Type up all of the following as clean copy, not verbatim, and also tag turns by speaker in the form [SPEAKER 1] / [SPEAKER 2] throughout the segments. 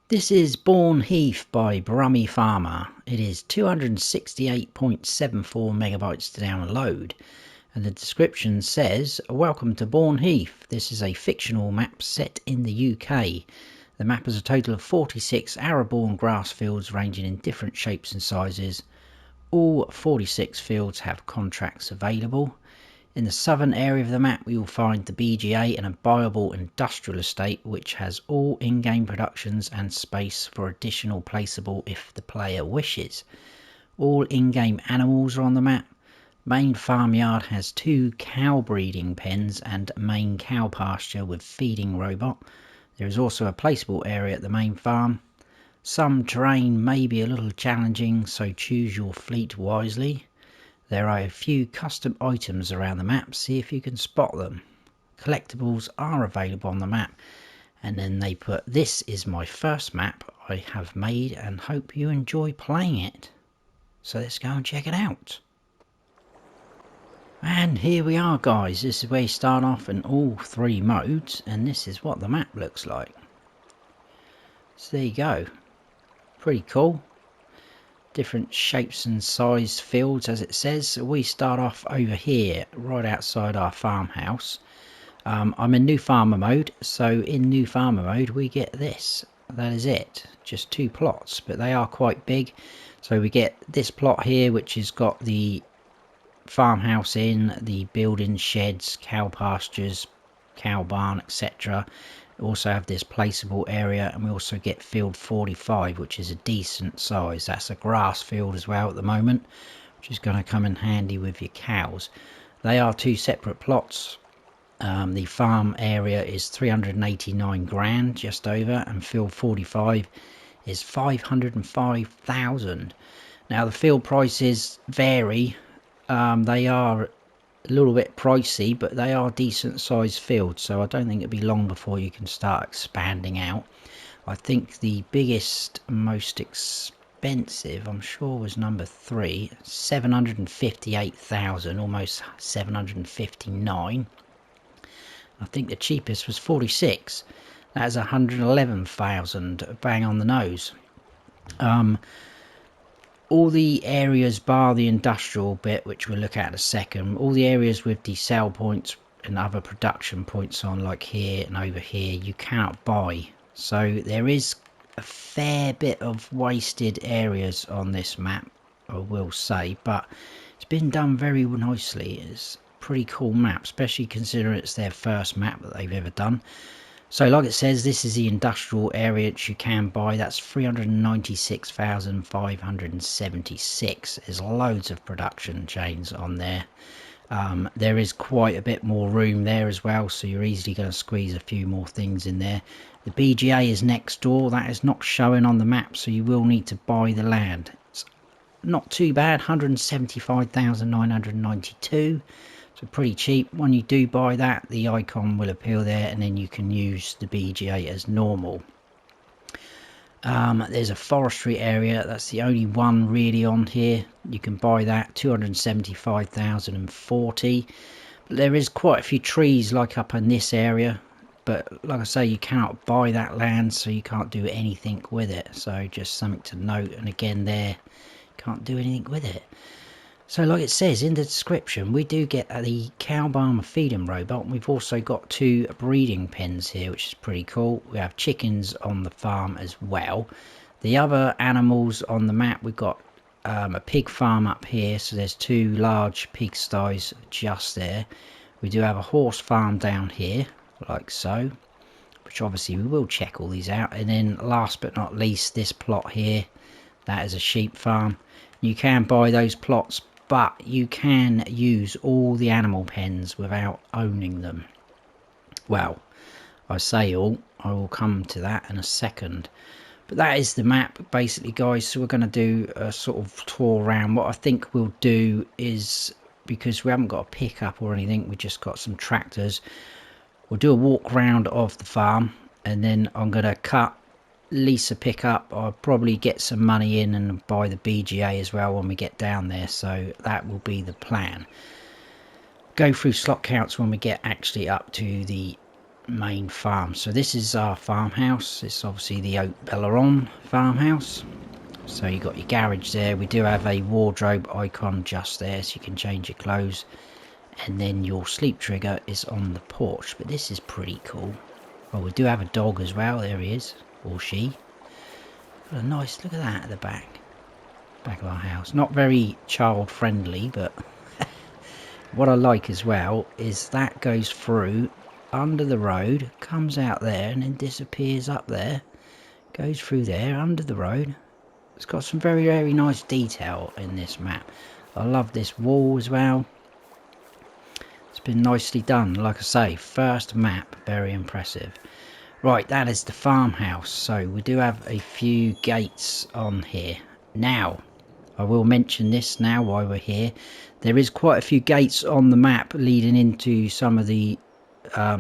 [SPEAKER 1] This is Bourneheath by Brummie Farmer. It is 268.74 megabytes to download, and the description says, "Welcome to Bourneheath. This is a fictional map set in the UK. The map has a total of 46 arable and grass fields ranging in different shapes and sizes. All 46 fields have contracts available. In the southern area of the map we will find the BGA and a buyable industrial estate which has all in-game productions and space for additional placeable if the player wishes. All in-game animals are on the map. Main farmyard has 2 cow breeding pens and main cow pasture with feeding robot. There is also a placeable area at the main farm. Some terrain may be a little challenging, so choose your fleet wisely. There are a few custom items around the map, see if you can spot them. Collectibles are available on the map." And then they put, "This is my first map I have made and hope you enjoy playing it." So let's go and check it out. And here we are, guys. This is where you start off in all 3 modes, and this is what the map looks like. So there you go. Pretty cool. Different shapes and size fields, as it says. So we start off over here right outside our farmhouse. I'm in new farmer mode, so in new farmer mode we get this. That is it, just 2 plots, but they are quite big. So we get this plot here which has got the farmhouse in, the building, sheds, cow pastures, cow barn, etc. Also have this placeable area, and we also get field 45, which is a decent size. That's a grass field as well at the moment, which is going to come in handy with your cows. They are 2 separate plots. The farm area is 389 grand, just over, and field 45 is 505,000. Now the field prices vary. They are a little bit pricey, but they are decent sized fields, so I don't think it'll be long before you can start expanding out. I think the biggest, most expensive, I'm sure, was number 3, 758,000, almost 759. I think the cheapest was 46. That is 111,000, bang on the nose. All the areas bar the industrial bit, which we'll look at in a second, all the areas with the sell points and other production points on, like here and over here, you cannot buy. So there is a fair bit of wasted areas on this map, I will say, but it's been done very nicely. It's a pretty cool map, especially considering it's their first map that they've ever done. So like it says, this is the industrial area which you can buy. That's 396,576. There's loads of production chains on there. There is quite a bit more room there as well, so you're easily going to squeeze a few more things in there. The BGA is next door. That is not showing on the map, so you will need to buy the land. It's not too bad, 175,992. So pretty cheap. When you do buy that, the icon will appear there, and then you can use the BGA as normal. There's a forestry area. That's the only one really on here. You can buy that, 275,040. But there is quite a few trees like up in this area, but like I say, you cannot buy that land, so you can't do anything with it. So just something to note. And again, there, can't do anything with it. So like it says in the description, we do get the cow barn feeding robot. We've also got 2 breeding pens here, which is pretty cool. We have chickens on the farm as well. The other animals on the map, we've got a pig farm up here. So there's 2 large pigsties just there. We do have a horse farm down here, like so, which obviously we will check all these out. And then last but not least, this plot here, that is a sheep farm. You can buy those plots, but you can use all the animal pens without owning them. Well, I say all, I will come to that in a second. But that is the map basically, guys. So we're going to do a sort of tour around. What I think we'll do is, because we haven't got a pickup or anything, we just got some tractors, we'll do a walk round of the farm, and then I'm going to lease a pickup. I'll probably get some money in and buy the BGA as well when we get down there, so that will be the plan. Go through slot counts when we get actually up to the main farm. So this is our farmhouse. It's obviously the Oak Belleron farmhouse. So you got your garage there. We do have a wardrobe icon just there, so you can change your clothes. And then your sleep trigger is on the porch. But this is pretty cool. Oh, we do have a dog as well. There he is, or she. What a nice, look at that at the back of our house. Not very child friendly, but what I like as well is that goes through under the road, comes out there, and then disappears up there, goes through there under the road. It's got some very, very nice detail in this map. I love this wall as well. It's been nicely done. Like I say, first map, very impressive. Right, that is the farmhouse. So we do have a few gates on here. Now, I will mention this now while we're here. There is quite a few gates on the map leading into some of the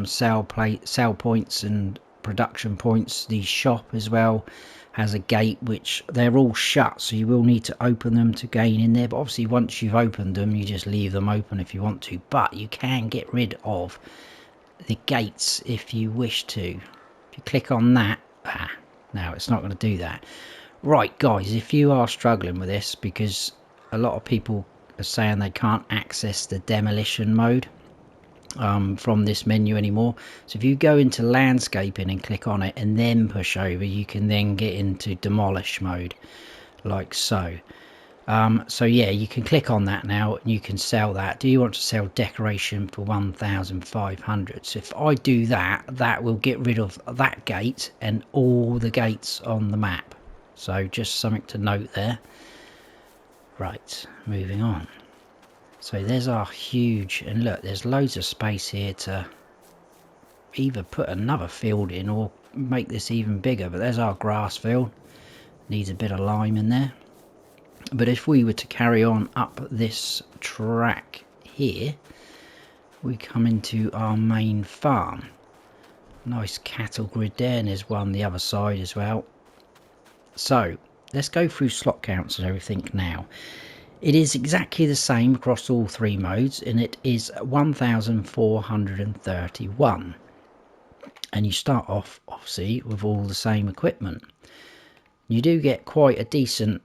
[SPEAKER 1] sale points and production points. The shop as well has a gate, which they're all shut, so you will need to open them to gain in there. But obviously once you've opened them, you just leave them open if you want to. But you can get rid of the gates if you wish to. If you click on that, now it's not going to do that. Right, guys, if you are struggling with this, because a lot of people are saying they can't access the demolition mode from this menu anymore. So if you go into landscaping and click on it and then push over, you can then get into demolish mode, like so. So yeah, you can click on that now and you can sell that. Do you want to sell decoration for 1,500? So if I do that, that will get rid of that gate and all the gates on the map. So just something to note there. Right, moving on. So there's our huge, and look, there's loads of space here to either put another field in or make this even bigger. But there's our grass field. Needs a bit of lime in there. But if we were to carry on up this track here, we come into our main farm. Nice cattle grid there, and there's one the other side as well. So let's go through slot counts and everything now. It is exactly the same across all three modes, and it is 1,431. And you start off obviously with all the same equipment. You do get quite a decent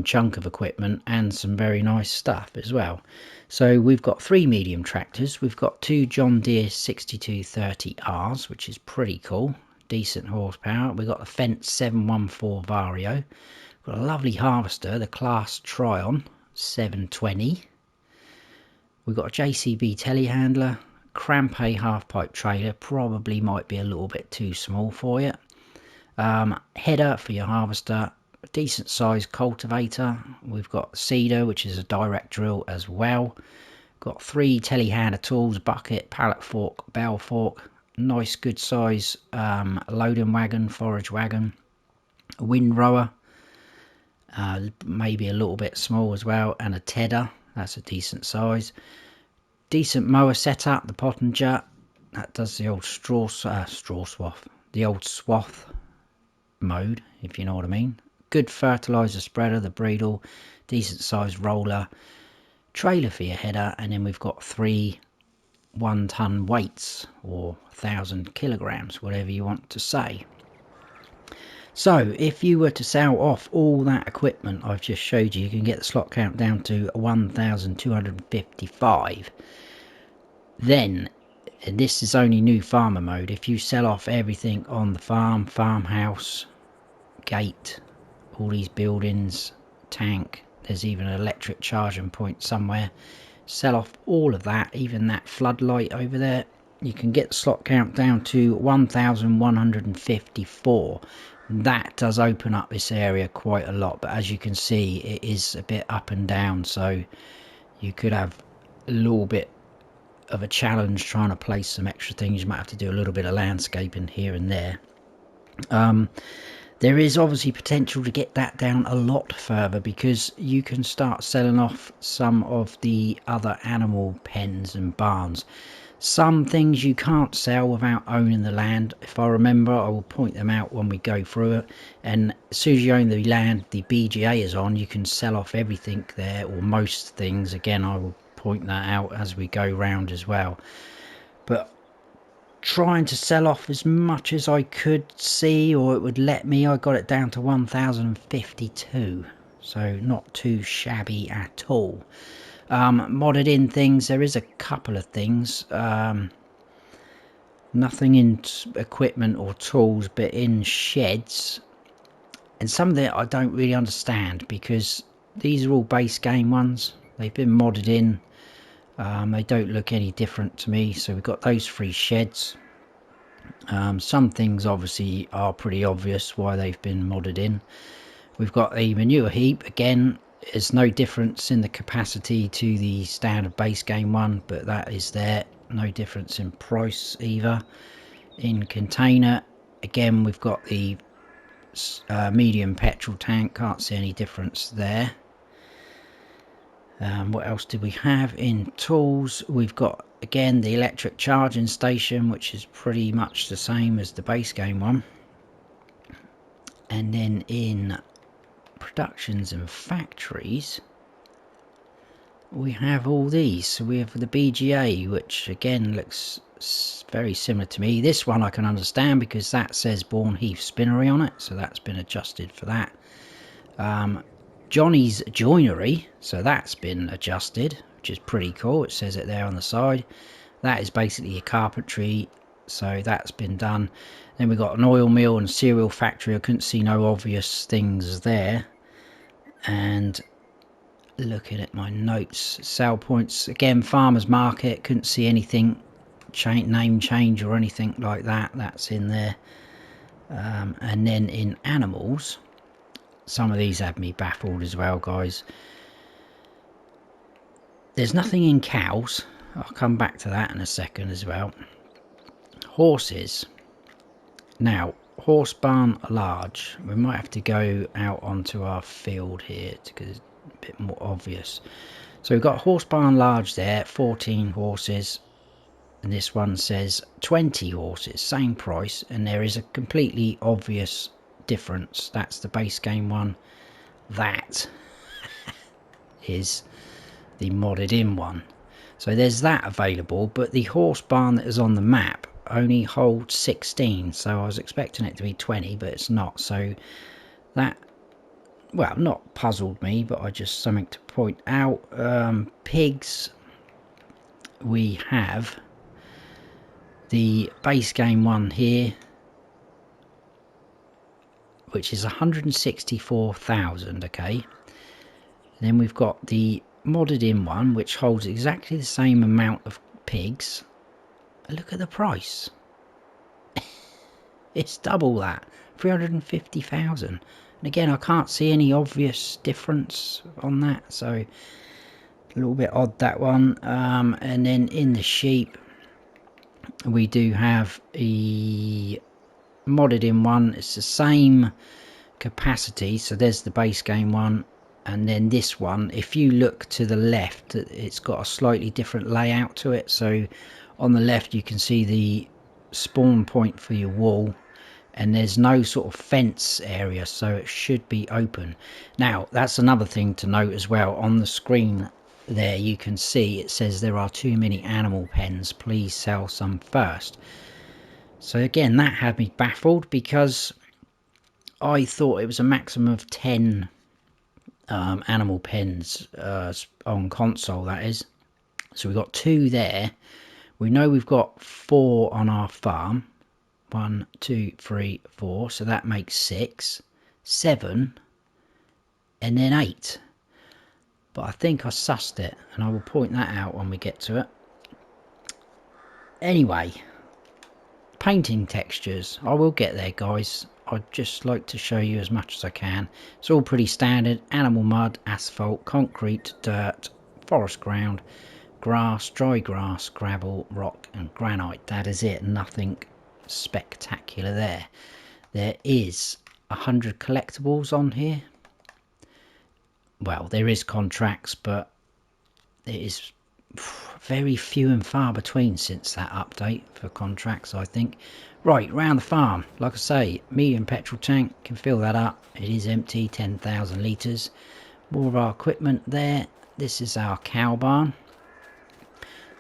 [SPEAKER 1] chunk of equipment and some very nice stuff as well. So we've got 3 medium tractors. We've got 2 John Deere 6230Rs, which is pretty cool. Decent horsepower. We've got the Fence 714 Vario. We've got a lovely harvester, the Class Tryon 720. We've got a JCB telehandler, Crampe half-pipe trailer, probably might be a little bit too small for you. Header for your harvester, a decent sized cultivator. We've got seeder, which is a direct drill as well. Got 3 telehandler tools, bucket, pallet fork, bell fork. Nice good size loading wagon, forage wagon, a windrower, maybe a little bit small as well, and a tedder. That's a decent size. Decent mower setup, the Pottinger, that does the old straw swath, the old swath mode, if you know what I mean. Good fertilizer spreader, the Breedle, decent sized roller, trailer for your header, and then we've got 3 1-ton weights, or 1,000 kilograms, whatever you want to say. So if you were to sell off all that equipment I've just showed you, you can get the slot count down to 1,255. Then, and this is only new farmer mode, if you sell off everything on the farm, farmhouse, gate, all these buildings, tank, there's even an electric charging point somewhere, sell off all of that, even that floodlight over there, you can get the slot count down to 1,154. That does open up this area quite a lot, but as you can see, it is a bit up and down, so you could have a little bit of a challenge trying to place some extra things. You might have to do a little bit of landscaping here and there. There is obviously potential to get that down a lot further, because you can start selling off some of the other animal pens and barns. Some things you can't sell without owning the land. If I remember, I will point them out when we go through it. And as soon as you own the land, the BGA is on, you can sell off everything there, or most things. Again, I will point that out as we go round as well. But trying to sell off as much as I could see, or it would let me. I got it down to 1052, so not too shabby at all. Modded in things, there is a couple of things, nothing in equipment or tools, but in sheds, and some of it I don't really understand, because these are all base game ones. They've been modded in. They don't look any different to me. So we've got those 3 sheds. Some things obviously are pretty obvious why they've been modded in. We've got a manure heap. Again, there's no difference in the capacity to the standard base game one, but that is there. No difference in price either. In container, again, we've got the medium petrol tank. Can't see any difference there. What else did we have in tools? We've got, again, the electric charging station, which is pretty much the same as the base game one. And then in productions and factories, we have all these. So we have the BGA, which again looks very similar to me. This one I can understand because that says Bourneheath Spinnery on it, so that's been adjusted for that. Johnny's Joinery, so that's been adjusted, which is pretty cool. It says it there on the side. That is basically a carpentry, so that's been done. Then we've got an oil mill and cereal factory. I couldn't see no obvious things there. And looking at my notes, sale points, again, farmers market, couldn't see anything, name change or anything like that. That's in there. And then in animals, some of these had me baffled as well, guys. There's nothing in cows. I'll come back to that in a second as well. Horses. Now, horse barn large. We might have to go out onto our field here because it's a bit more obvious. So we've got horse barn large there, 14 horses. And this one says 20 horses, same price. And there is a completely obvious difference. That's the base game one. That is the modded in one. So there's that available, but the horse barn that is on the map only holds 16, so I was expecting it to be 20, but it's not. So that, well, not puzzled me, but I just something to point out. Pigs, we have the base game one here, which is 164,000, okay. And then we've got the modded in one, which holds exactly the same amount of pigs. Look at the price. It's double that, 350,000. And again, I can't see any obvious difference on that, so a little bit odd, that one. And then in the sheep, we do have a modded in one. It's the same capacity, so there's the base game one, and then this one, if you look to the left, it's got a slightly different layout to it. So on the left you can see the spawn point for your wool, and there's no sort of fence area, so it should be open. Now that's another thing to note as well. On the screen there you can see it says there are too many animal pens, please sell some first. So again, that had me baffled because I thought it was a maximum of 10 animal pens on console, that is. So we've got 2 there. We know we've got 4 on our farm. 1, 2, 3, 4. So that makes 6, 7, and then 8. But I think I sussed it, and I will point that out when we get to it. Anyway, painting textures. I will get there, guys. I'd just like to show you as much as I can. It's all pretty standard. Animal mud, asphalt, concrete, dirt, forest ground, grass, dry grass, gravel, rock and granite. That is it. Nothing spectacular there. There is 100 collectibles on here. Well, there is contracts, but it is very few and far between since that update for contracts, I think. Right, round the farm, like I say, medium petrol tank, can fill that up. It is empty, 10,000 litres. More of our equipment there. This is our cow barn.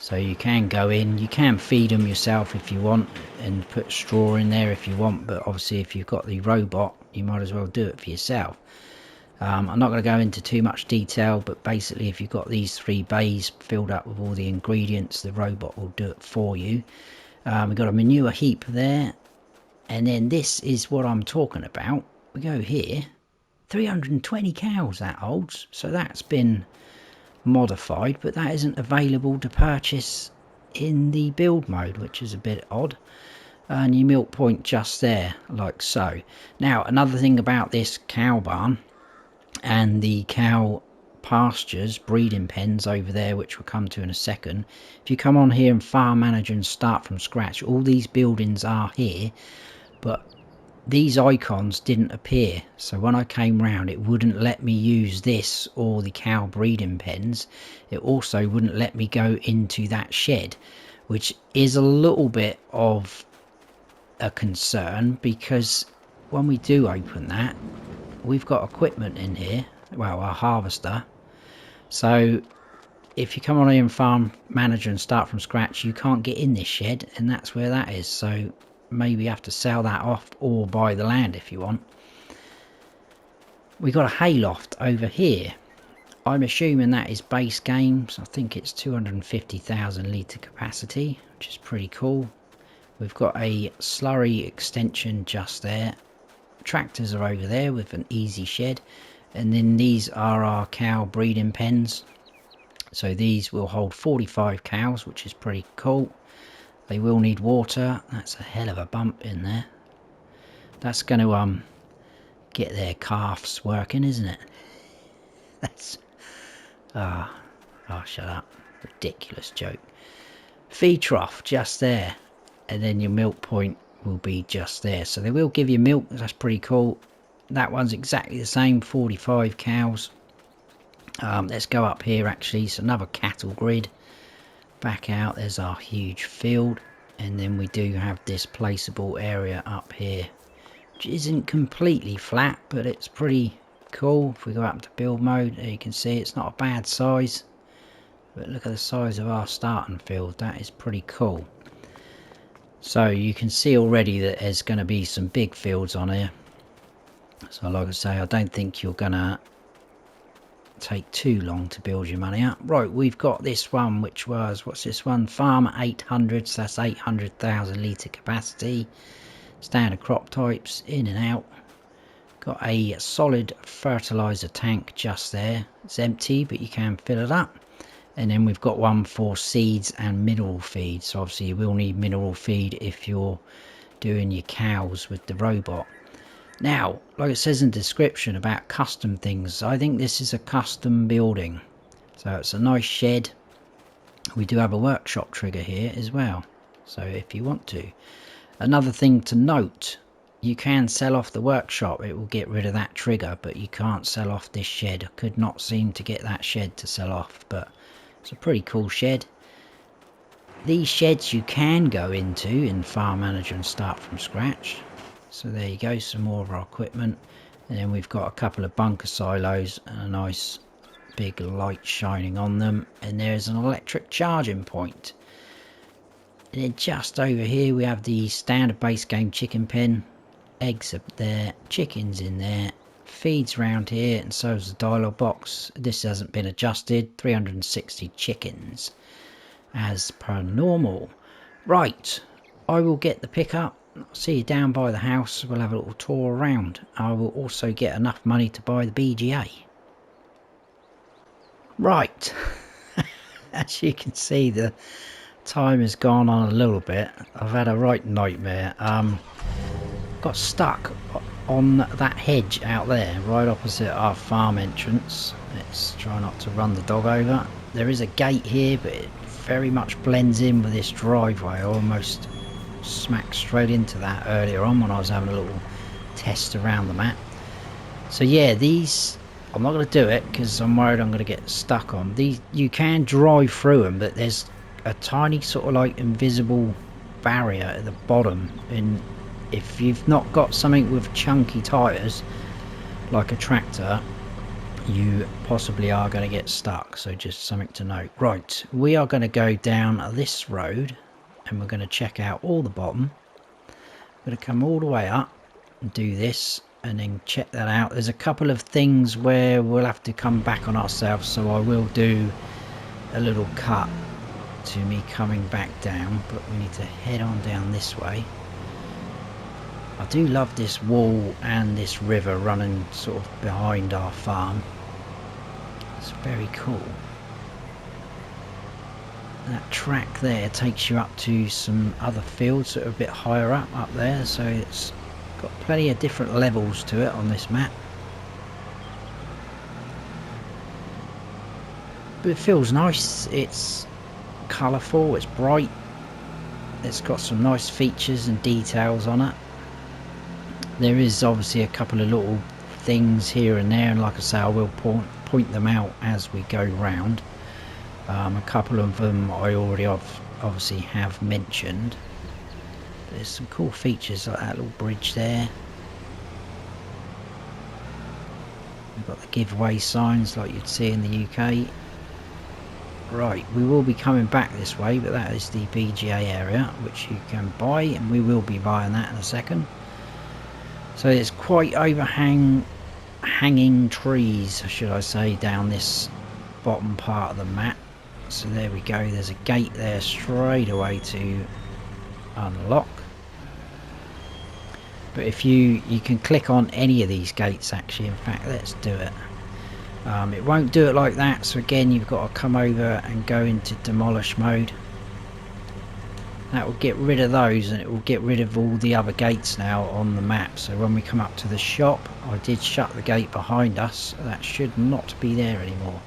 [SPEAKER 1] So you can go in, you can feed them yourself if you want, and put straw in there if you want, but obviously if you've got the robot, you might as well do it for yourself. I'm not going to go into too much detail, but basically if you've got these 3 bays filled up with all the ingredients, the robot will do it for you. We've got a manure heap there, and then this is what I'm talking about. We go here, 320 cows that holds, so that's been modified, but that isn't available to purchase in the build mode, which is a bit odd. And your milk point just there, like so. Now another thing about this cow barn and the cow pastures, breeding pens over there, which we'll come to in a second, if you come on here and farm manager and start from scratch, all these buildings are here, but these icons didn't appear. So when I came round, it wouldn't let me use this or the cow breeding pens. It also wouldn't let me go into that shed, which is a little bit of a concern, because when we do open that, we've got equipment in here, well, a harvester. So if you come on here and farm manager and start from scratch, you can't get in this shed, and that's where that is. So maybe you have to sell that off or buy the land if you want. We got a hay loft over here. I'm assuming that is base game, so I think it's 250,000 litre capacity, which is pretty cool. We've got a slurry extension just there. Tractors are over there with an easy shed, and then these are our cow breeding pens. So these will hold 45 cows, which is pretty cool. They will need water. That's a hell of a bump in there. That's going to get their calves working, isn't it? That's oh, shut up, ridiculous joke. Feed trough just there, and then your milk point will be just there, so they will give you milk. That's pretty cool. That one's exactly the same, 45 cows. Let's go up here. Actually, it's another cattle grid. Back out, there's our huge field, and then we do have this placeable area up here, which isn't completely flat, but it's pretty cool. If we go up to build mode, there you can see it's not a bad size, but look at the size of our starting field. That is pretty cool. So you can see already that there's going to be some big fields on here. So like I say, I don't think you're going to take too long to build your money up. Right, we've got this one, which was, what's this one? Farmer 800, so that's 800,000 litre capacity. Standard crop types, in and out. Got a solid fertiliser tank just there. It's empty, but you can fill it up. And then we've got one for seeds and mineral feed. So obviously you will need mineral feed if you're doing your cows with the robot. Now, like it says in the description about custom things, I think this is a custom building. So it's a nice shed. We do have a workshop trigger here as well, so if you want to. Another thing to note, you can sell off the workshop. It will get rid of that trigger, but you can't sell off this shed. I could not seem to get that shed to sell off, but it's a pretty cool shed. These sheds you can go into in Farm Manager and start from scratch. So there you go, some more of our equipment. And then we've got a couple of bunker silos and a nice big light shining on them. And there's an electric charging point. And then just over here we have the standard base game chicken pen. Eggs up there, chickens in there, feeds around here, and so is the dialogue box. This hasn't been adjusted. 360 chickens as per normal. Right, I will get the pickup. I'll see you down by the house. We'll have a little tour around. I will also get enough money to buy the BGA. Right, as you can see, the time has gone on a little bit. I've had a right nightmare. Got stuck on that hedge out there, right opposite our farm entrance. Let's try not to run the dog over. There is a gate here, but it very much blends in with this driveway. I almost smacked straight into that earlier on when I was having a little test around the map. So yeah, these, I'm not going to do it because I'm worried I'm going to get stuck on these. You can drive through them, but there's a tiny sort of like invisible barrier at the bottom, and if you've not got something with chunky tyres like a tractor, you possibly are going to get stuck, so just something to note. Right, we are going to go down this road and we're going to check out all the bottom. We're going to come all the way up and do this and then check that out. There's a couple of things where we'll have to come back on ourselves, so I will do a little cut to me coming back down, but we need to head on down this way. I do love this wall and this river running sort of behind our farm. It's very cool. That track there takes you up to some other fields that are a bit higher up there, so it's got plenty of different levels to it on this map. But it feels nice, it's colourful, it's bright, it's got some nice features and details on it. There is obviously a couple of little things here and there, and like I say, I will point them out as we go round. A couple of them I already obviously have mentioned. There's some cool features like that little bridge there. We've got the giveaway signs like you'd see in the UK. Right, we will be coming back this way, but that is the BGA area, which you can buy, and we will be buying that in a second. So there's quite hanging trees, should I say, down this bottom part of the map. So there we go, there's a gate there straight away to unlock. But if you can click on any of these gates actually, in fact let's do it. It won't do it like that, so again you've got to come over and go into demolish mode. That will get rid of those, and it will get rid of all the other gates now on the map. So when we come up to the shop, I did shut the gate behind us, that should not be there anymore.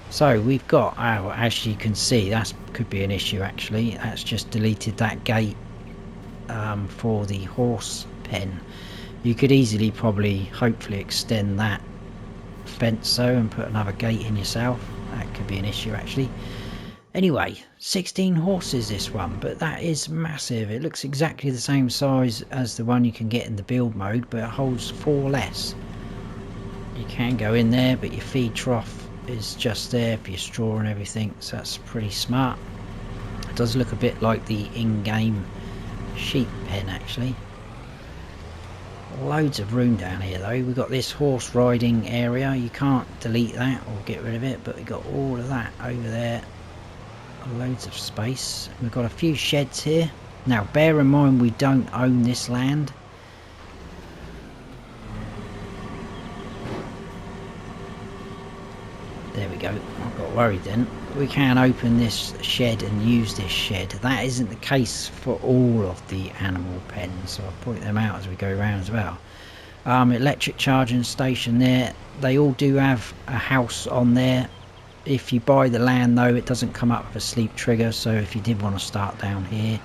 [SPEAKER 1] So we've got, oh, as you can see, that could be an issue actually. That's just deleted that gate for the horse pen. You could easily probably hopefully extend that fence so and put another gate in yourself. That could be an issue actually. Anyway, 16 horses this one, but that is massive. It looks exactly the same size as the one you can get in the build mode, but it holds 4 less. You can go in there, but your feed trough is just there for your straw and everything, so that's pretty smart. It does look a bit like the in-game sheep pen actually. Loads of room down here though. We've got this horse riding area, you can't delete that or get rid of it, but we've got all of that over there. Loads of space. We've got a few sheds here. Now bear in mind we don't own this land. There we go. I got worried then. We can open this shed and use this shed. That isn't the case for all of the animal pens, so I'll point them out as we go around as well. Electric charging station there. They all do have a house on there. If you buy the land though, it doesn't come up with a sleep trigger, so if you did want to start down here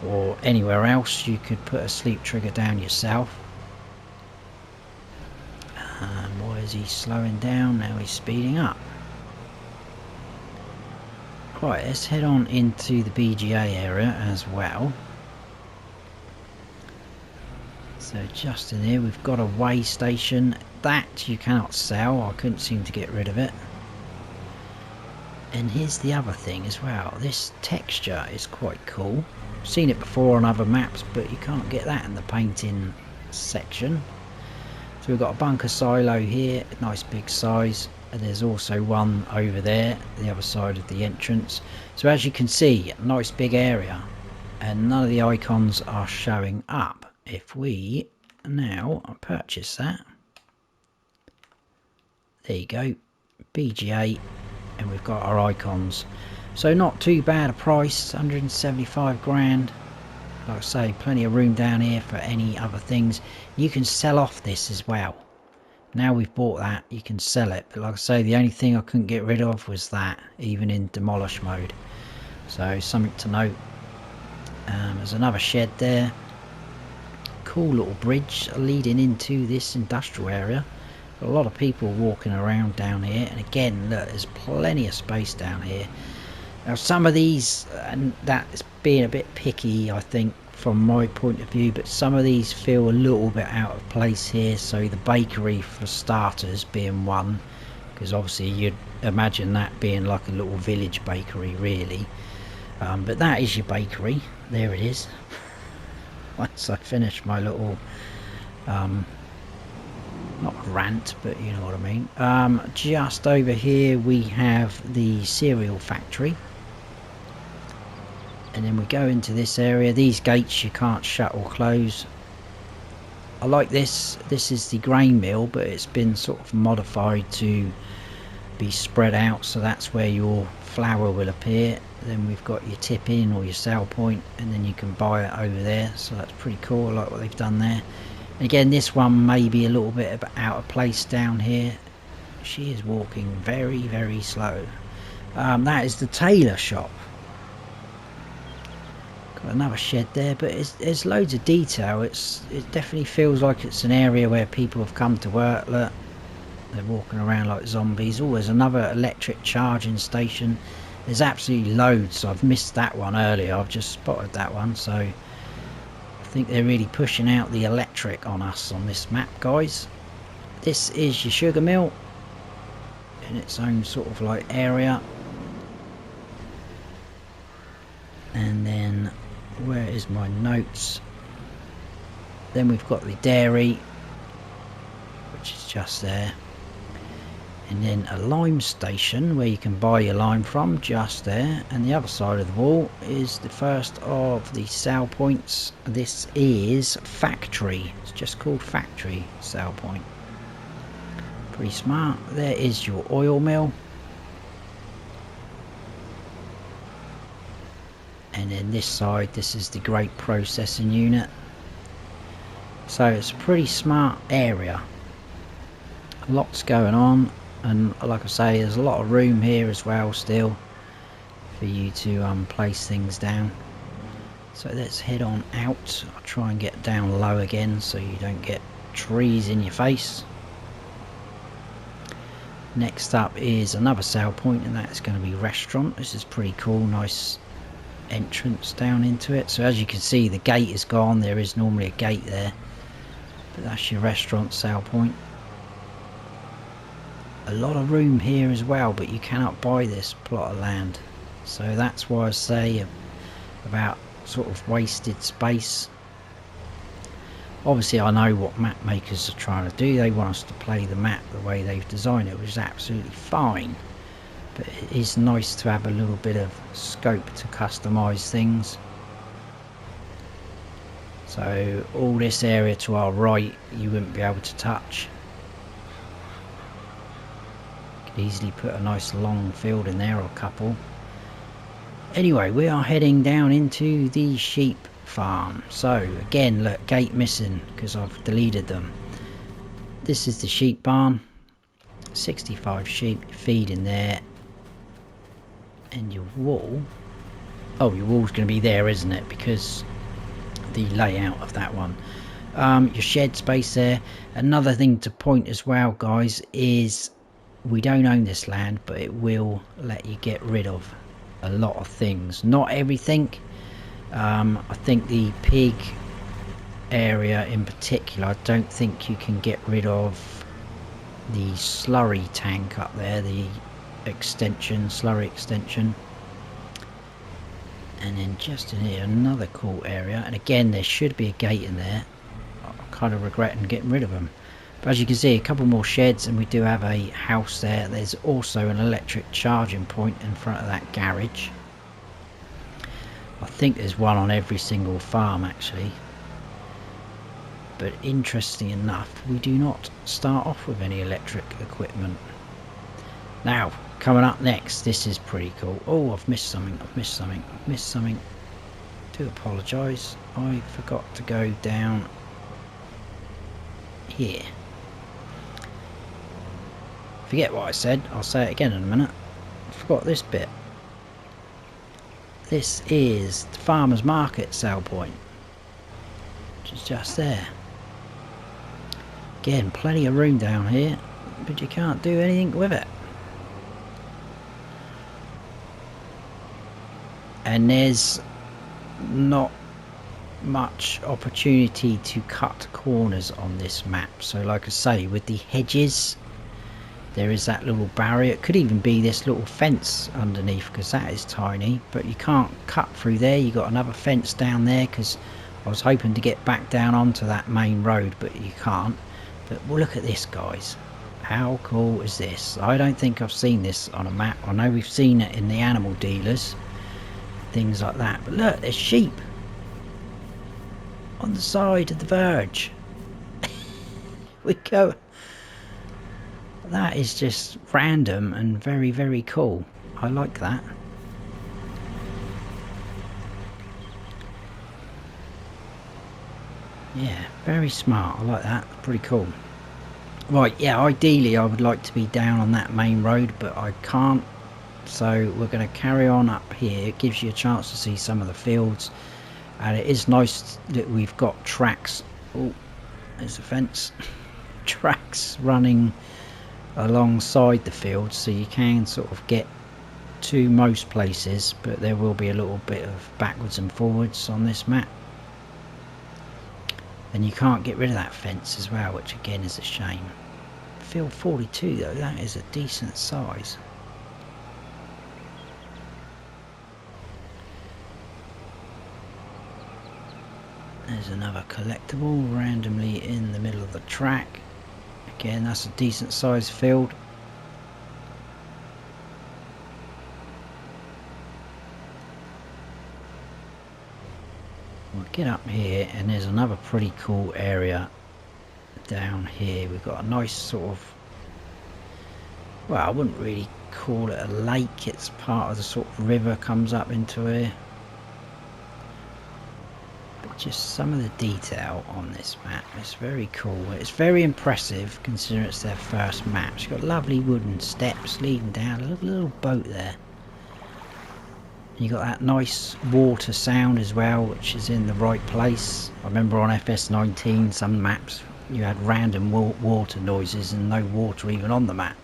[SPEAKER 1] or anywhere else, you could put a sleep trigger down yourself. Why is he slowing down? Now he's speeding up. Right, let's head on into the BGA area as well. So just in here we've got a weigh station. That you cannot sell, I couldn't seem to get rid of it. And here's the other thing as well, this texture is quite cool. I've seen it before on other maps, but you can't get that in the painting section. So we've got a bunker silo here, a nice big size, and there's also one over there, the other side of the entrance. So as you can see, a nice big area, and none of the icons are showing up. If we now purchase that, there you go, BGA, and we've got our icons. So not too bad a price, 175 grand. Like I say, plenty of room down here for any other things. You can sell off this as well. Now we've bought that, you can sell it. But like I say, the only thing I couldn't get rid of was that, even in demolish mode. So something to note. There's another shed there. Cool little bridge leading into this industrial area. A lot of people walking around down here, and again look, there's plenty of space down here. Now some of these, and that's being a bit picky I think from my point of view, but some of these feel a little bit out of place here. So the bakery for starters being one, because obviously you'd imagine that being like a little village bakery really. But that is your bakery. There it is. Once I finish my little not rant, but you know what I mean. Just over here we have the cereal factory, and then we go into this area. These gates you can't shut or close. I like this. This is the grain mill, but it's been sort of modified to be spread out, so that's where your flour will appear. Then we've got your tip in or your sale point, and then you can buy it over there, so that's pretty cool. I like what they've done there. Again, this one may be a little bit out of place down here. She is walking very, very slow. That is the tailor shop. Got another shed there, but there's loads of detail. It definitely feels like it's an area where people have come to work. Look, they're walking around like zombies. Oh, there's another electric charging station. There's absolutely loads. I've missed that one earlier. I've just spotted that one, so I think they're really pushing out the electric on us on this map, guys. This is your sugar mill in its own sort of like area. And then where is my notes? Then we've got the dairy, which is just there. And then a lime station where you can buy your lime from, just there. And the other side of the wall is the first of the sale points. This is factory. It's just called factory sale point. Pretty smart. There is your oil mill. And then this side, this is the grape processing unit. So it's a pretty smart area. Lots going on. And like I say, there's a lot of room here as well still for you to place things down. So let's head on out. I'll try and get down low again so you don't get trees in your face. Next up is another sale point, and that's going to be restaurant. This is pretty cool, nice entrance down into it. So as you can see, the gate is gone. There is normally a gate there, but that's your restaurant sale point. A lot of room here as well, but you cannot buy this plot of land, so that's why I say about sort of wasted space. Obviously I know what map makers are trying to do. They want us to play the map the way they've designed it, which is absolutely fine, but it is nice to have a little bit of scope to customize things. So all this area to our right you wouldn't be able to touch. Easily put a nice long field in there, or a couple. Anyway, we are heading down into the sheep farm. So again, look, gate missing because I've deleted them. This is the sheep barn. 65 sheep, feed in there. And your wall, oh, your wall's going to be there, isn't it, because the layout of that one. Your shed space there. Another thing to point as well, guys, is we don't own this land, but it will let you get rid of a lot of things. Not everything. I think the pig area in particular, I don't think you can get rid of the slurry tank up there, the extension, slurry extension. And then just in here, another cool area. And again, there should be a gate in there. I'm kind of regretting getting rid of them. But as you can see, a couple more sheds, and we do have a house there. There's also an electric charging point in front of that garage. I think there's one on every single farm actually. But interesting enough, we do not start off with any electric equipment. Now, coming up next, this is pretty cool. Oh, I've missed something, I've missed something, I've missed something. Do apologise, I forgot to go down here. Forget what I said, I'll say it again in a minute. I forgot this bit. This is the farmer's market sale point, which is just there. Again, plenty of room down here, but you can't do anything with it. And there's not much opportunity to cut corners on this map. So like I say, with the hedges, there is that little barrier. It could even be this little fence underneath, because that is tiny, but you can't cut through there. You got another fence down there, because I was hoping to get back down onto that main road, but you can't. But well, look at this, guys. How cool is this? I don't think I've seen this on a map. I know we've seen it in the animal dealers, things like that, but look, there's sheep on the side of the verge. We go. That is just random and very, very cool. I like that. Yeah, very smart. I like that. Pretty cool. Right, yeah, ideally I would like to be down on that main road, but I can't. So we're going to carry on up here. It gives you a chance to see some of the fields. And it is nice that we've got tracks. Oh, there's a fence. Tracks running alongside the field, so you can sort of get to most places, but there will be a little bit of backwards and forwards on this map. And you can't get rid of that fence as well, which again is a shame. Field 42 though, that is a decent size. There's another collectible randomly in the middle of the track. Again, that's a decent sized field. We'll get up here, and there's another pretty cool area down here. We've got a nice sort of, well, I wouldn't really call it a lake. It's part of the sort of river comes up into here. Just some of the detail on this map is very cool. It's very impressive considering it's their first map. It's got lovely wooden steps leading down, a little boat there. And you got that nice water sound as well, which is in the right place. I remember on FS19 some maps you had random water noises and no water even on the map.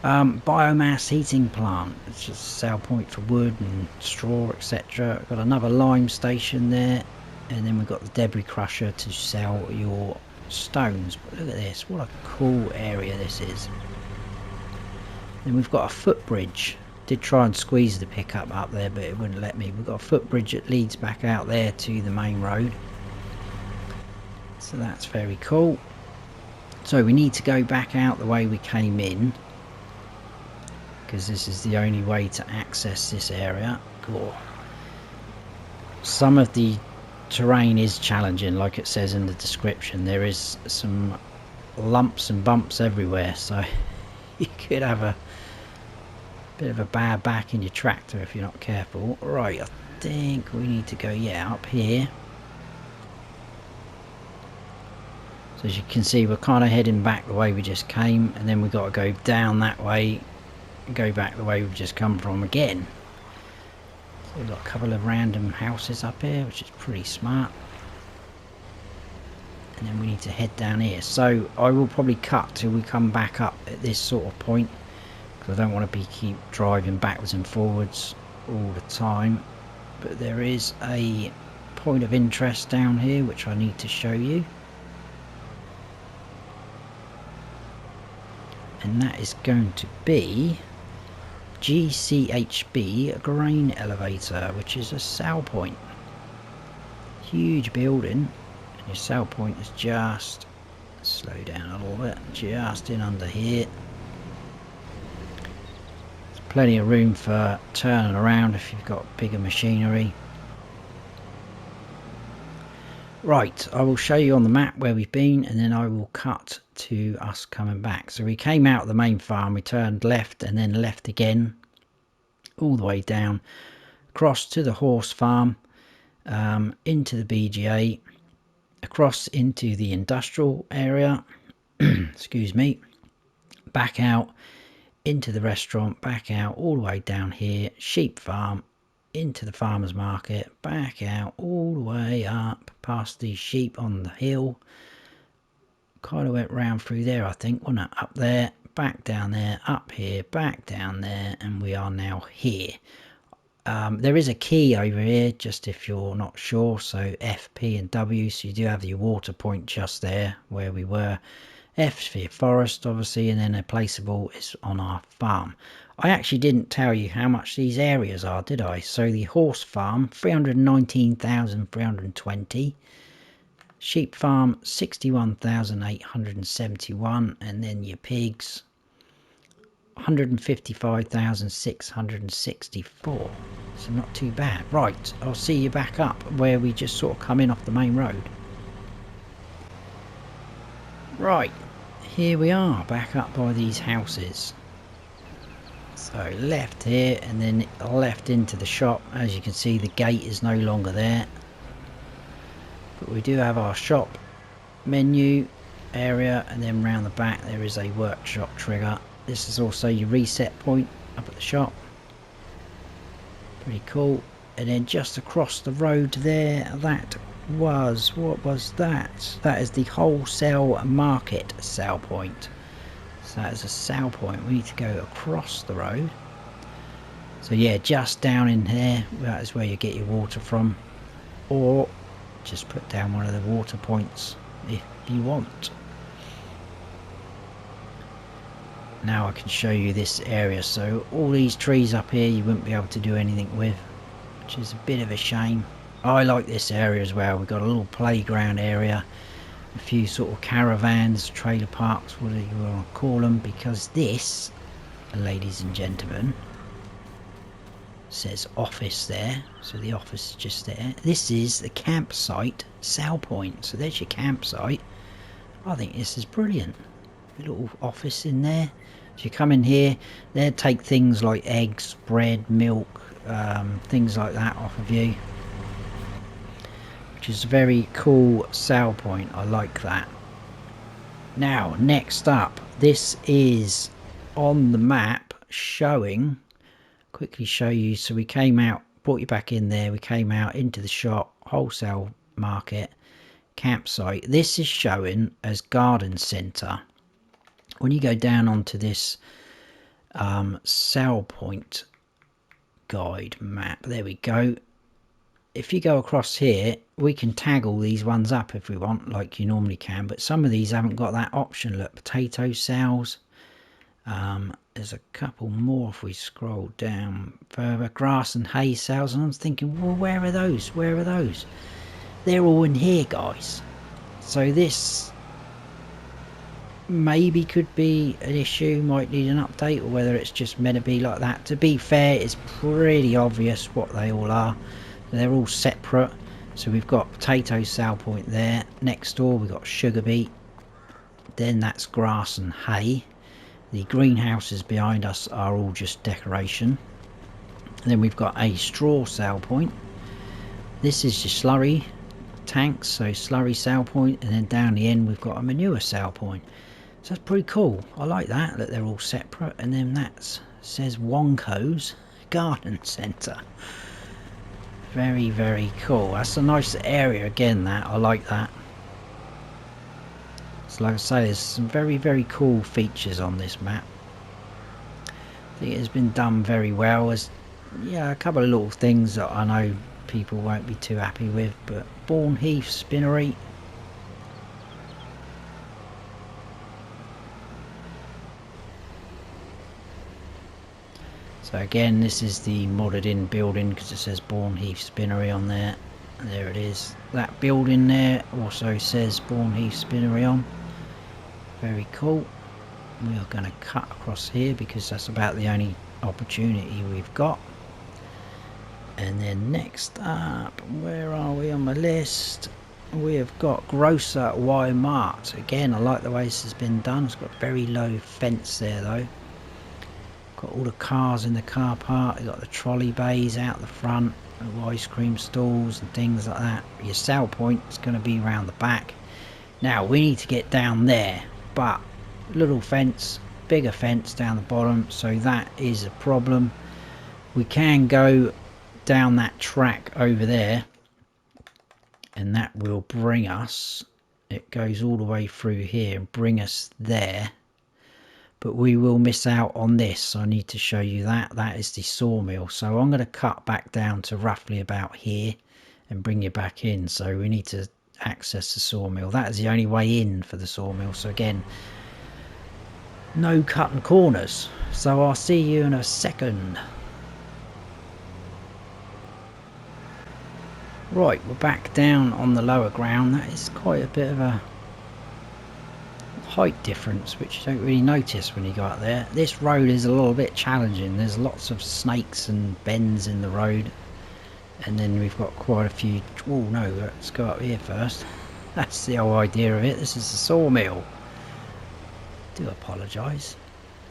[SPEAKER 1] Biomass heating plant. It's just a sale point for wood and straw, etc. Got another lime station there, and then we've got the debris crusher to sell your stones. But look at this, what a cool area this is. Then we've got a footbridge. Did try and squeeze the pickup up there, but it wouldn't let me. We've got a footbridge that leads back out there to the main road, so that's very cool. So we need to go back out the way we came in, because this is the only way to access this area. Cool. Some of the terrain is challenging, like it says in the description. There is some lumps and bumps everywhere, so you could have a bit of a bad back in your tractor if you're not careful. Right, I think we need to go, yeah, up here. So as you can see, we're kind of heading back the way we just came, and then we've got to go down that way, go back the way we've just come from again. So we've got a couple of random houses up here, which is pretty smart. And then we need to head down here. So I will probably cut till we come back up at this sort of point, because I don't want to keep driving backwards and forwards all the time. But there is a point of interest down here which I need to show you. And that is going to be Gchb grain elevator, which is a sell point. Huge building, and your sell point is just, slow down a little bit, just in under here. There's plenty of room for turning around if you've got bigger machinery. Right, I will show you on the map where we've been, and then I will cut to us coming back. So we came out of the main farm, we turned left and then left again, all the way down, across to the horse farm, into the BGA, across into the industrial area, excuse me, back out into the restaurant, back out all the way down here, sheep farm, into the farmer's market, back out all the way up past these sheep on the hill. Kind of went round through there, I think, wasn't it? Up there, back down there, up here, back down there, and we are now here. There is a key over here, just if you're not sure, so F, P and W, so you do have your water point just there where we were, F for forest, obviously, and then a placeable is on our farm. I actually didn't tell you how much these areas are, did I? So the horse farm, 319,320. Sheep farm, 61,871. And then your pigs, 155,664. So not too bad. Right, I'll see you back up where we just sort of come in off the main road. Right, here we are, back up by these houses. So left here and then left into the shop. As you can see, the gate is no longer there. But we do have our shop menu area, and then round the back there is a workshop trigger. This is also your reset point up at the shop. Pretty cool. And then just across the road there, that was, what was that? That is the wholesale market sell point. So that is a sell point. We need to go across the road. So yeah, just down in here, that is where you get your water from. Or just put down one of the water points if you want. Now I can show you this area. So all these trees up here you wouldn't be able to do anything with, which is a bit of a shame. I like this area as well. We've got a little playground area, a few sort of caravans, trailer parks, whatever you want to call them, because this, ladies and gentlemen, says office there. So the office is just there. This is the campsite sell point. So there's your campsite. I think this is brilliant. A little office in there. So you come in here, they'll take things like eggs, bread, milk, things like that off of you, which is a very cool sell point. I like that. Now next up, this is on the map showing, quickly show you. So we came out, brought you back in there, we came out into the shop, wholesale market, campsite. This is showing as garden centre. When you go down onto this sell point guide map, there we go. If you go across here, we can tag all these ones up if we want, like you normally can, but some of these haven't got that option. Look, potato sales, there's a couple more if we scroll down further, grass and hay sales, and I'm thinking, well, where are those, where are those? They're all in here, guys. So this maybe could be an issue, might need an update, or whether it's just meant to be like that. To be fair, it's pretty obvious what they all are. They're all separate. So we've got potato sale point there. Next door we've got sugar beet. Then that's grass and hay. The greenhouses behind us are all just decoration. And then we've got a straw sale point. This is your slurry tanks, so slurry sale point, and then down the end we've got a manure sale point. So that's pretty cool. I like that they're all separate. And then that says Wonko's Garden Centre. Very, very cool. That's a nice area again, that. I like that. So like I say, there's some very, very cool features on this map. I think it has been done very well. There's, yeah, a couple of little things that I know people won't be too happy with, but Bourneheath spinnery. So again, this is the modded in building because it says Bourneheath Spinnery on there. And there it is. That building there also says Bourneheath Spinnery on. Very cool. We are going to cut across here because that's about the only opportunity we've got. And then next up, where are we on my list? We have got Grocer Why Mart. Again, I like the way this has been done. It's got a very low fence there though. Got all the cars in the car park. You've got the trolley bays out the front, ice cream stalls and things like that. Your sell point is going to be around the back. Now we need to get down there, but little fence, bigger fence down the bottom, so that is a problem. We can go down that track over there, and that will bring us, it goes all the way through here and bring us there. But we will miss out on this, so I need to show you that. That is the sawmill. So I'm going to cut back down to roughly about here and bring you back in. So we need to access the sawmill. That is the only way in for the sawmill. So again, no cutting corners. So I'll see you in a second. Right, we're back down on the lower ground. That is quite a bit of a height difference, which you don't really notice when you go up there. This road is a little bit challenging. There's lots of snakes and bends in the road, and then we've got quite a few. Oh no, let's go up here first. That's the whole idea of it. This is the sawmill. Do apologise.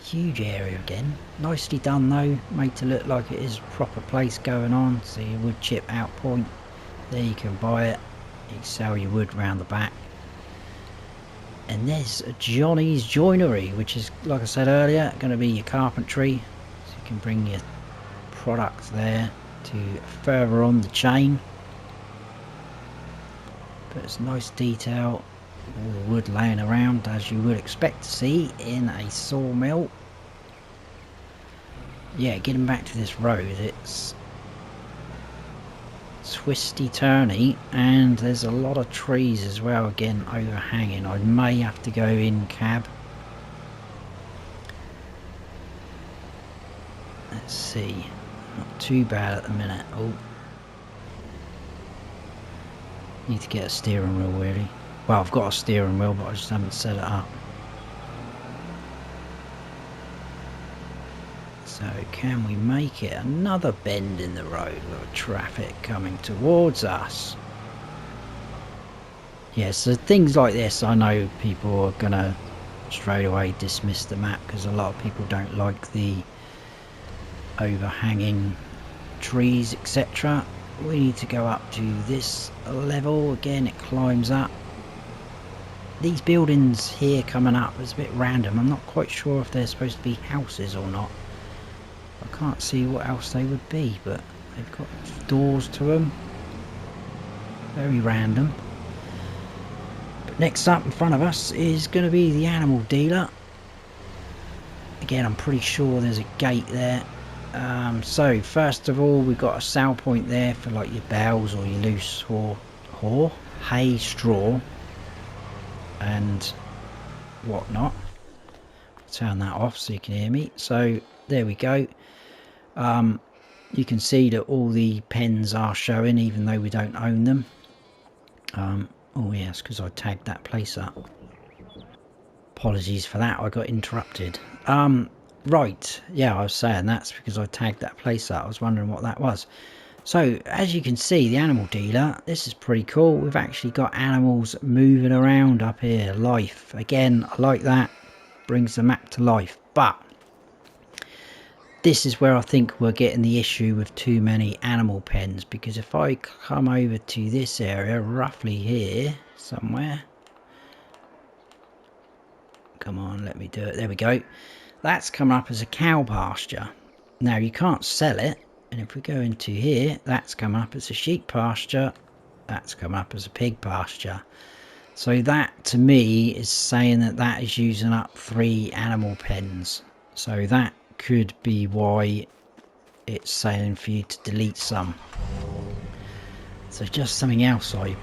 [SPEAKER 1] Huge area again. Nicely done though, made to look like it is a proper place going on. So your wood chip out point. There you can buy it. You can sell your wood round the back. And there's Johnny's Joinery, which is, like I said earlier, going to be your carpentry. So you can bring your products there to further on the chain. But it's nice detail. All the wood laying around as you would expect to see in a sawmill. Yeah, getting back to this road, it's twisty turny, and there's a lot of trees as well, again overhanging. I may have to go in cab. Let's see, not too bad at the minute. Oh, need to get a steering wheel really. Well, I've got a steering wheel, but I just haven't set it up. So can we make it? Another bend in the road with traffic coming towards us. Yeah, so things like this, I know people are gonna straight away dismiss the map because a lot of people don't like the overhanging trees, etc. We need to go up to this level. Again, it climbs up. These buildings here coming up is a bit random. I'm not quite sure if they're supposed to be houses or not. I can't see what else they would be, but they've got doors to them. Very random. But next up in front of us is going to be the animal dealer. Again, I'm pretty sure there's a gate there. So first of all, we've got a sale point there for like your bales or your loose hay, straw and whatnot. Turn that off so you can hear me. So there we go. You can see that all the pens are showing even though we don't own them. Oh yes, because I tagged that place up. Apologies for that, I got interrupted. Right, yeah, I was saying that's because I tagged that place up. I was wondering what that was. So as you can see, the animal dealer, this is pretty cool. We've actually got animals moving around up here. Life, again, I like that. Brings the map to life. But this is where I think we're getting the issue with too many animal pens, because if I come over to this area, roughly here somewhere, come on, let me do it, there we go, that's come up as a cow pasture. Now you can't sell it, and if we go into here, that's come up as a sheep pasture, that's come up as a pig pasture. So that to me is saying that that is using up 3 animal pens. So that could be why it's saying for you to delete some. So just something else I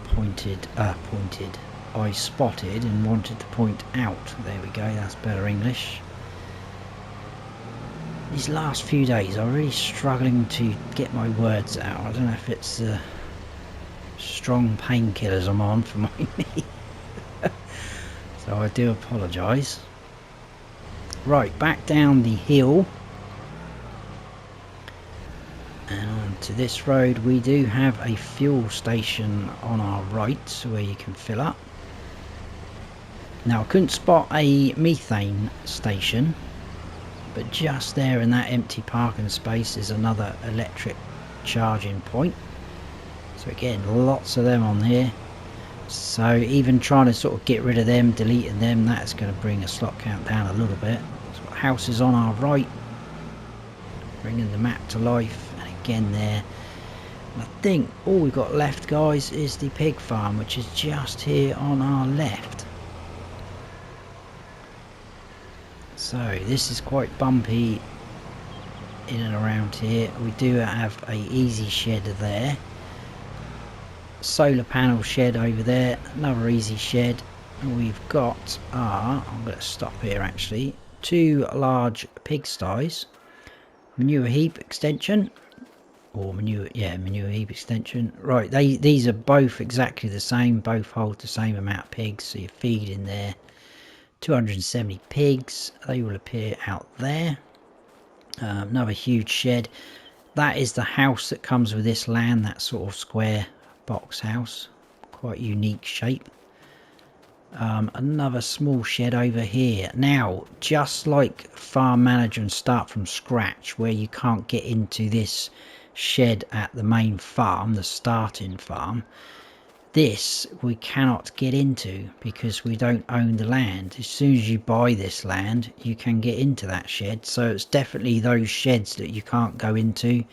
[SPEAKER 1] I spotted and wanted to point out. There we go, that's better English. These last few days I'm really struggling to get my words out. I don't know if it's the strong painkillers I'm on for my knee. So I do apologise. Right, back down the hill and onto this road. We do have a fuel station on our right where you can fill up. Now I couldn't spot a methane station, but just there in that empty parking space is another electric charging point. So again, lots of them on here. So even trying to sort of get rid of them, deleting them, that's going to bring a slot count down a little bit. So houses on our right, bringing the map to life, and again there. And I think all we've got left, guys, is the pig farm, which is just here on our left. So this is quite bumpy in and around here. We do have a easy shed there. solar panel shed over there, another easy shed. And we've got our, I'm going to stop here actually, 2 large pigsties, manure heap extension, or manure heap extension. Right, these are both exactly the same, both hold the same amount of pigs, so you feed in there 270 pigs, they will appear out there. Another huge shed. That is the house that comes with this land, that sort of square box house, quite unique shape. Another small shed over here. Now, just like Farm Manager and Start From Scratch, where you can't get into this shed at the main farm, the starting farm, this we cannot get into because we don't own the land. As soon as you buy this land, you can get into that shed. So it's definitely those sheds that you can't go into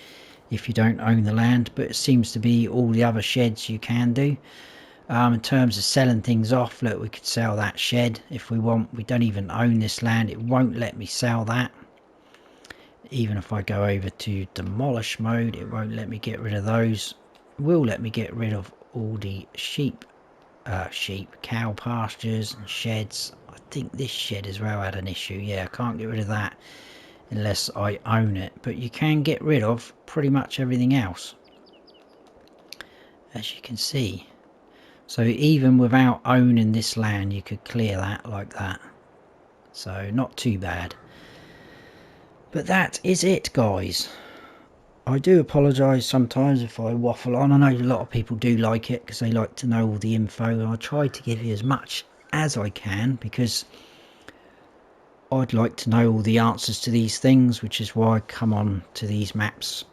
[SPEAKER 1] if you don't own the land, but it seems to be all the other sheds you can do. In terms of selling things off, look, we could sell that shed if we want. We don't even own this land, it won't let me sell that. Even if I go over to demolish mode, it won't let me get rid of those. It will let me get rid of all the cow pastures and sheds. I think this shed as well had an issue. Yeah, I can't get rid of that unless I own it, but you can get rid of pretty much everything else, as you can see. So even without owning this land, you could clear that like that. So not too bad. But that is it, guys. I do apologise sometimes if I waffle on. I know a lot of people do like it because they like to know all the info. I try to give you as much as I can because I'd like to know all the answers to these things, which is why I come on to these maps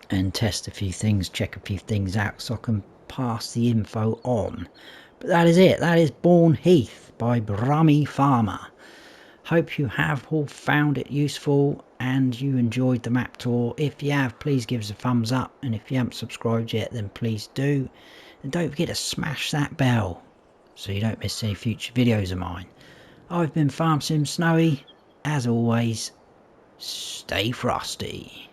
[SPEAKER 1] and test a few things, check a few things out so I can pass the info on. But that is it. That is Bourneheath by Brummie Farmer. Hope you have all found it useful and you enjoyed the map tour. If you have, please give us a thumbs up, and if you haven't subscribed yet, then please do. And don't forget to smash that bell so you don't miss any future videos of mine. I've been Farm Sim Snowy. As always, stay frosty.